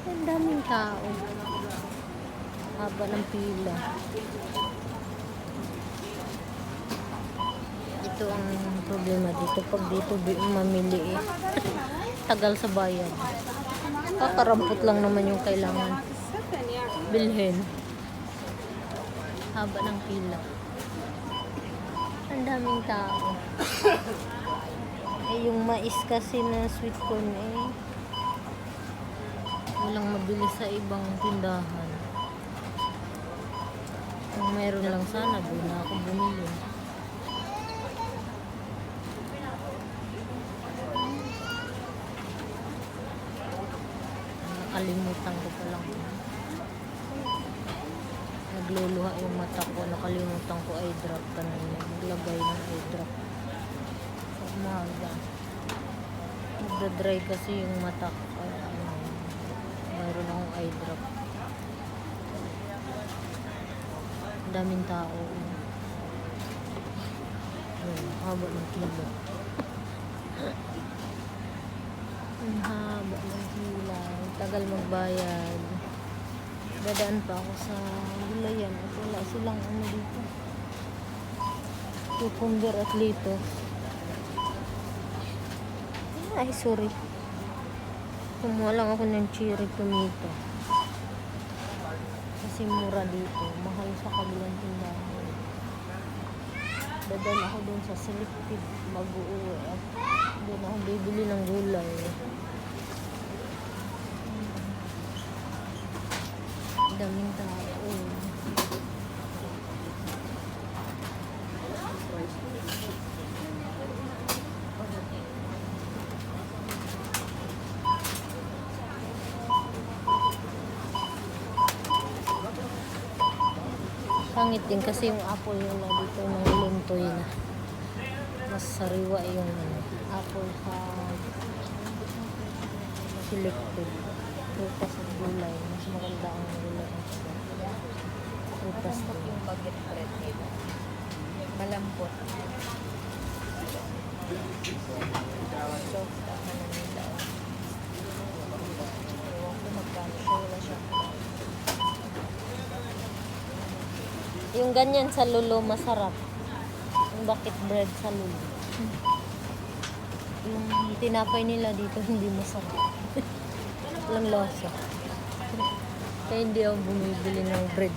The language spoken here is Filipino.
Ang daming tao. Haba ng pila. Ito ang problema dito. Pag dito mamili tagal sa bayan. Kakarampot lang naman yung kailangan bilhin. Haba ng pila. Ang daming tao. Yung mais kasi na sweet corn walang mabili sa ibang tindahan. Kung meron lang sana, doon na ako bumili. Nakalimutan ko pa lang. Nagluluha yung mata ko. Nakalimutan ko eye drop kanina. Maglagay ng eye drop. Sa umaga. Nagda-dry kasi yung mata ko. Mayroon akong eye drop. Ang daming tao. Haba ng pila. Ang haba ng pila. Tagal magbayad. Dadaan pa ako sa gulayan at wala silang dito. Cucumber at lettuce. Ay, sorry. Kumuha lang ako ng cherry tomato. Kasi mura dito. Mahal sa kabilang tindahan. Dadaan ako dun sa selective mag-uwi at doon ako bibili ng gulay. Daming tao. Pangit din kasi yung apple yung dito ng luntoy na. Mas sariwa yung apple sa selected. Prutas at gulay. Mas maganda ang gulay. Prutas yung baguette bread nila. Malambot. Soft ang ano nila. Ewan ko magkano siya. Wala siya. Yung ganyan sa lulo masarap. Yung bucket bread sa lulo. Yung tinapay nila dito hindi masarap. Walang lasa. Kaya hindi ako bumibili ng bread.